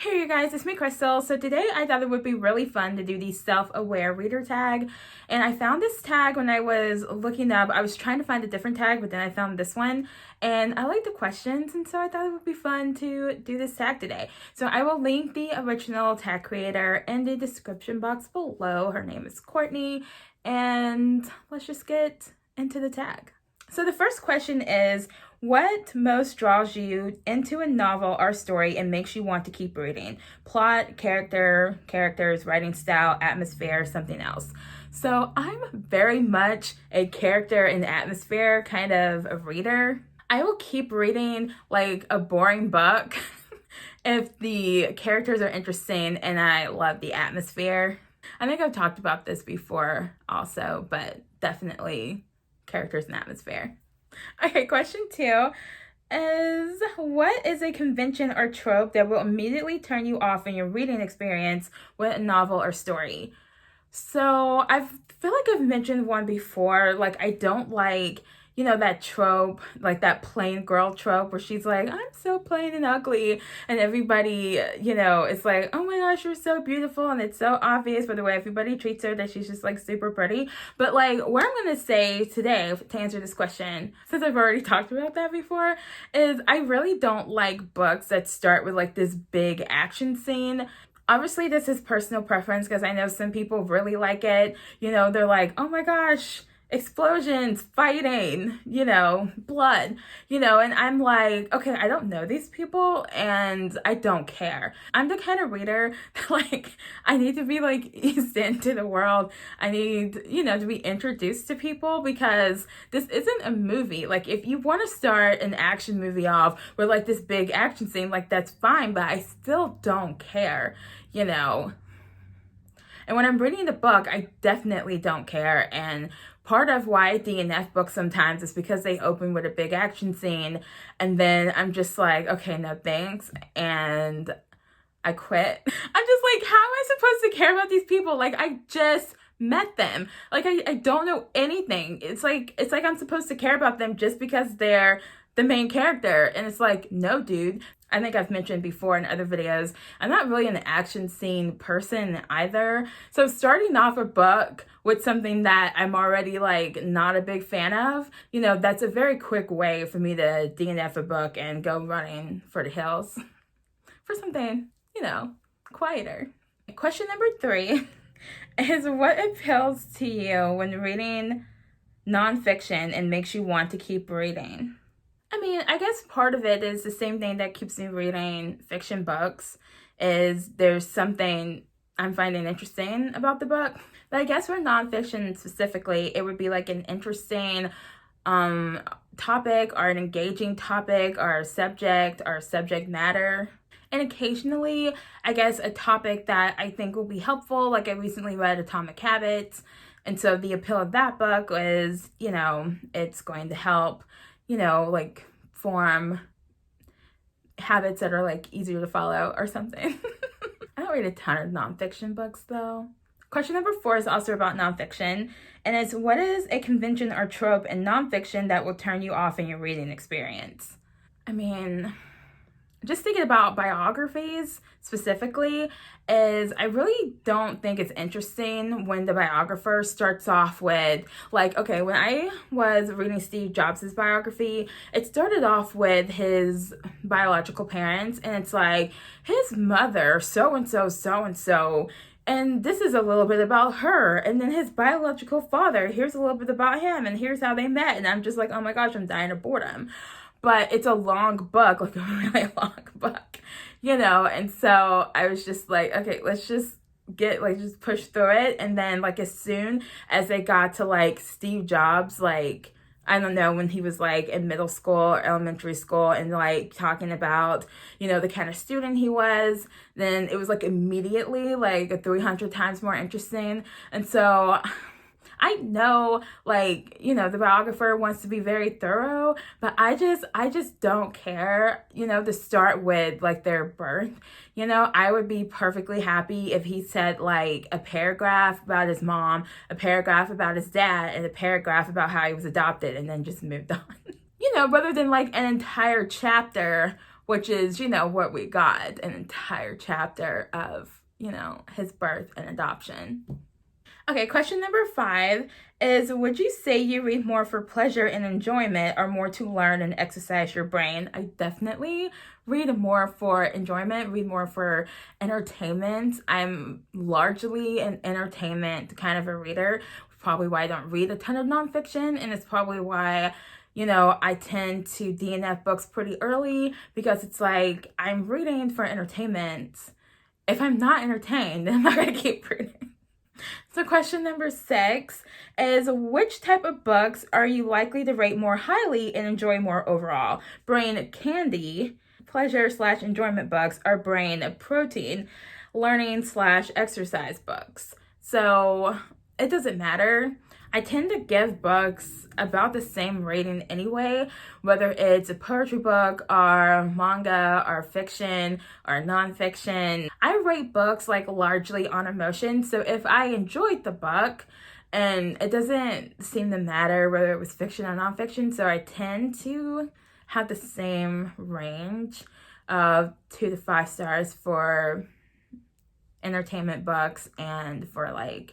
Hey you guys, it's me Crystal. So today I thought it would be really fun to do the self-aware reader tag. And I found this tag when I was looking up. I was trying to find a different tag, but then I found this one. And I like the questions, and so I thought it would be fun to do this tag today. So I will link the original tag creator in the description box below. Her name is Courtney. And let's just get into the tag. So the first question is, what most draws you into a novel or story and makes you want to keep reading? Plot, characters, writing style, atmosphere, something else. So I'm very much a character and atmosphere kind of a reader. I will keep reading like a boring book if the characters are interesting and I love the atmosphere. I think I've talked about this before also, but definitely characters and atmosphere. Okay, question 2 is, what is a convention or trope that will immediately turn you off in your reading experience with a novel or story? So I feel like I've mentioned one before. Like, I don't like, that trope, like that plain girl trope where she's like, I'm so plain and ugly. And everybody, it's like, oh my gosh, you're so beautiful. And it's so obvious by the way everybody treats her that she's just like super pretty. But like, what I'm going to say today to answer this question, since I've already talked about that before, is I really don't like books that start with like this big action scene. Obviously, this is personal preference because I know some people really like it. They're like, oh my gosh, explosions, fighting, blood, and I'm like, okay, I don't know these people and I don't care. I'm the kind of reader that like, I need to be like eased into the world. I need, to be introduced to people because this isn't a movie. Like, if you want to start an action movie off with like this big action scene, like that's fine, but I still don't care, And when I'm reading the book, I definitely don't care. And part of why I DNF books sometimes is because they open with a big action scene and then I'm just like, okay, no thanks. And I quit. I'm just like, how am I supposed to care about these people? Like, I just met them. Like, I don't know anything. It's like I'm supposed to care about them just because they're the main character. And it's like, no, dude. I think I've mentioned before in other videos, I'm not really an action scene person either. So starting off a book with something that I'm already like not a big fan of, that's a very quick way for me to DNF a book and go running for the hills for something, quieter. Question number 3 is, what appeals to you when reading nonfiction and makes you want to keep reading? I mean, I guess part of it is the same thing that keeps me reading fiction books, is there's something I'm finding interesting about the book. But I guess for nonfiction specifically, it would be like an interesting topic or an engaging topic or subject matter. And occasionally, I guess a topic that I think will be helpful, like I recently read Atomic Habits. And so the appeal of that book is, it's going to help like form habits that are like easier to follow or something. I don't read a ton of nonfiction books though. Question number 4 is also about nonfiction, and it's, what is a convention or trope in nonfiction that will turn you off in your reading experience? I mean, just thinking about biographies specifically, is I really don't think it's interesting when the biographer starts off with like, okay, when I was reading Steve Jobs' biography, it started off with his biological parents, and it's like his mother, so-and-so, and this is a little bit about her, and then his biological father, here's a little bit about him, and here's how they met, and I'm just like, oh my gosh, I'm dying of boredom. But it's a long book, like a really long book, and so I was just like, okay, let's just just push through it. And then like as soon as they got to like Steve Jobs, like, I don't know, when he was like in middle school or elementary school and like talking about, the kind of student he was, then it was like immediately like 300 times more interesting. And so I know, like, the biographer wants to be very thorough, but I just don't care, to start with like their birth. I would be perfectly happy if he said like a paragraph about his mom, a paragraph about his dad, and a paragraph about how he was adopted, and then just moved on. Rather than like an entire chapter which is, what we got, an entire chapter of, his birth and adoption. Okay, question number 5 is, would you say you read more for pleasure and enjoyment or more to learn and exercise your brain? I definitely read more for enjoyment, read more for entertainment. I'm largely an entertainment kind of a reader, probably why I don't read a ton of nonfiction, and it's probably why I tend to DNF books pretty early, because it's like I'm reading for entertainment. If I'm not entertained, then I'm not going to keep reading. So question number 6 is, which type of books are you likely to rate more highly and enjoy more overall? Brain candy, pleasure/enjoyment books, or brain protein, learning/exercise books? So it doesn't matter. I tend to give books about the same rating anyway, whether it's a poetry book or manga or fiction or nonfiction. I rate books like largely on emotion. So if I enjoyed the book, and it doesn't seem to matter whether it was fiction or nonfiction, so I tend to have the same range of 2 to 5 stars for entertainment books and for like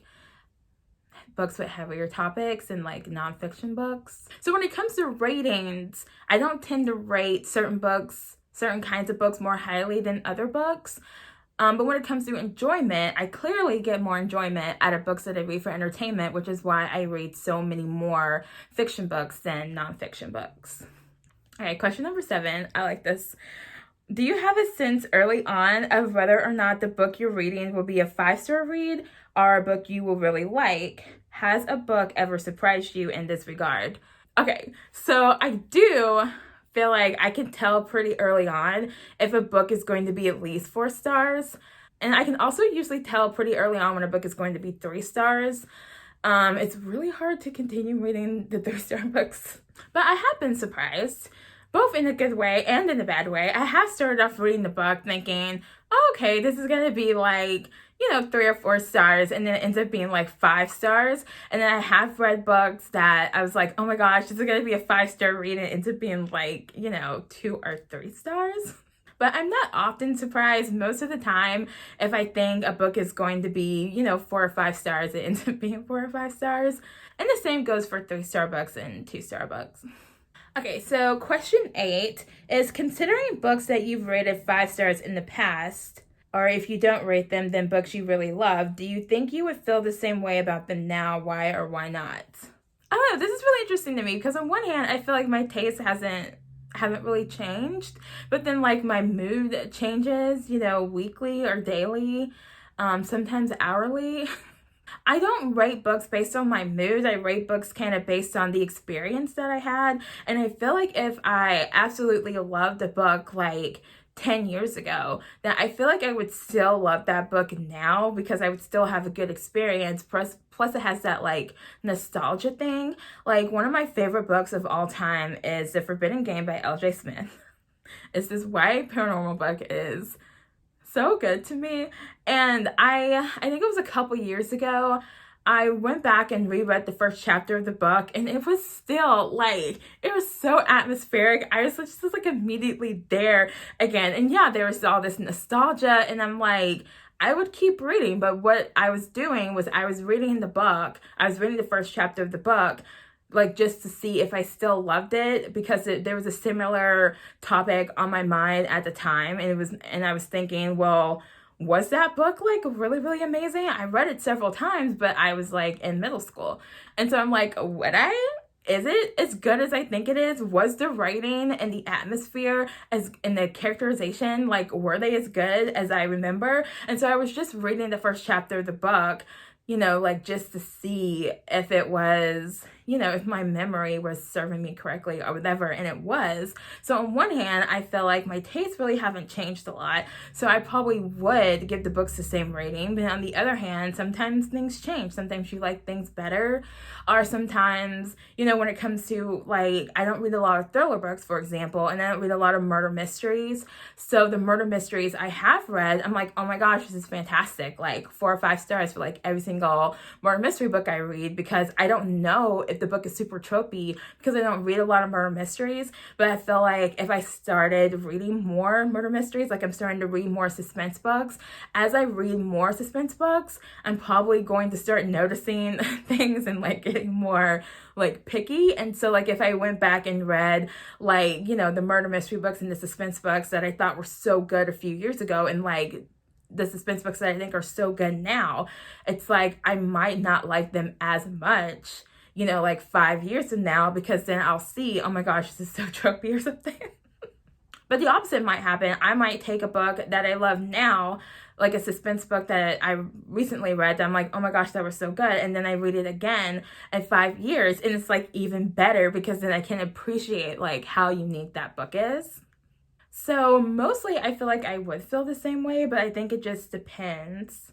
books with heavier topics and like nonfiction books. So when it comes to ratings, I don't tend to rate certain kinds of books more highly than other books. But when it comes to enjoyment, I clearly get more enjoyment out of books that I read for entertainment, which is why I read so many more fiction books than nonfiction books. All right, question number 7. I like this. Do you have a sense early on of whether or not the book you're reading will be a 5-star read or a book you will really like? Has a book ever surprised you in this regard? Okay, so I do feel like I can tell pretty early on if a book is going to be at least 4 stars. And I can also usually tell pretty early on when a book is going to be 3 stars. It's really hard to continue reading the 3-star books, but I have been surprised, both in a good way and in a bad way. I have started off reading the book thinking, oh, okay, this is going to be like, 3 or 4 stars, and then it ends up being like 5 stars. And then I have read books that I was like, oh my gosh, this is going to be a 5-star read, and it ends up being like, 2 or 3 stars. But I'm not often surprised. Most of the time, if I think a book is going to be, 4 or 5 stars, it ends up being 4 or 5 stars. And the same goes for 3-star books and 2-star books. Okay, so question 8 is, considering books that you've rated 5 stars in the past, or if you don't rate them, then books you really love, do you think you would feel the same way about them now? Why or why not? I don't know, this is really interesting to me, because on one hand, I feel like my taste haven't really changed, but then like my mood changes, weekly or daily, sometimes hourly. I don't rate books based on my mood. I rate books kind of based on the experience that I had. And I feel like if I absolutely loved a book like 10 years ago, then I feel like I would still love that book now, because I would still have a good experience. Plus it has that like nostalgia thing. Like one of my favorite books of all time is The Forbidden Game by L.J. Smith. It's this YA paranormal book. Is so good to me. And I think it was a couple years ago, I went back and reread the first chapter of the book, and it was still like, it was so atmospheric. I was just like immediately there again. And yeah, there was all this nostalgia, and I'm like, I would keep reading, but what I was doing was I was reading the book. I was reading the first chapter of the book, like just to see if I still loved it, because there was a similar topic on my mind at the time, and I was thinking, well, was that book like really, really amazing? I read it several times, but I was like in middle school. And so I'm like, is it as good as I think it is? Was the writing and the atmosphere and the characterization, like, were they as good as I remember? And so I was just reading the first chapter of the book, like just to see if it was, if my memory was serving me correctly or whatever, and it was. So on one hand, I feel like my tastes really haven't changed a lot, so I probably would give the books the same rating. But on the other hand, sometimes things change. Sometimes you like things better, or sometimes, when it comes to, like, I don't read a lot of thriller books, for example, and I don't read a lot of murder mysteries. So the murder mysteries I have read, I'm like, oh my gosh, this is fantastic. Like 4 or 5 stars for like every single murder mystery book I read, because I don't know if the book is super tropey because I don't read a lot of murder mysteries, but I feel like if I started reading more murder mysteries, like I'm starting to read more suspense books, as I read more suspense books, I'm probably going to start noticing things and like getting more like picky. And so like if I went back and read like, you know, the murder mystery books and the suspense books that I thought were so good a few years ago, and like the suspense books that I think are so good now, it's like I might not like them as much, you know, like 5 years from now, because then I'll see, oh my gosh, this is so tropey or something. But the opposite might happen. I might take a book that I love now, like a suspense book that I recently read, that I'm like, oh my gosh, that was so good. And then I read it again in 5 years, and it's like even better because then I can appreciate like how unique that book is. So mostly I feel like I would feel the same way, but I think it just depends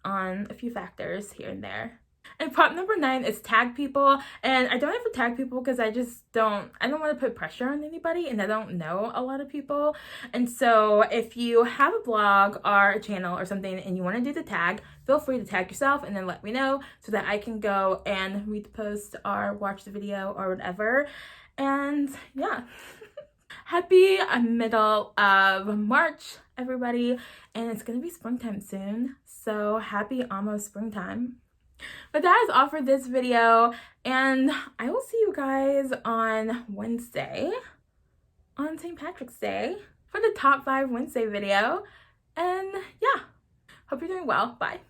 on a few factors here and there. And prop number 9 is tag people. And I don't ever tag people because I don't want to put pressure on anybody, and I don't know a lot of people. And so if you have a blog or a channel or something and you want to do the tag, feel free to tag yourself and then let me know so that I can go and read the post or watch the video or whatever. And yeah. Happy middle of March, everybody, and it's gonna be springtime soon, so happy almost springtime. But that is all for this video, and I will see you guys on Wednesday, on St. Patrick's Day, for the top 5 Wednesday video. And yeah, hope you're doing well. Bye.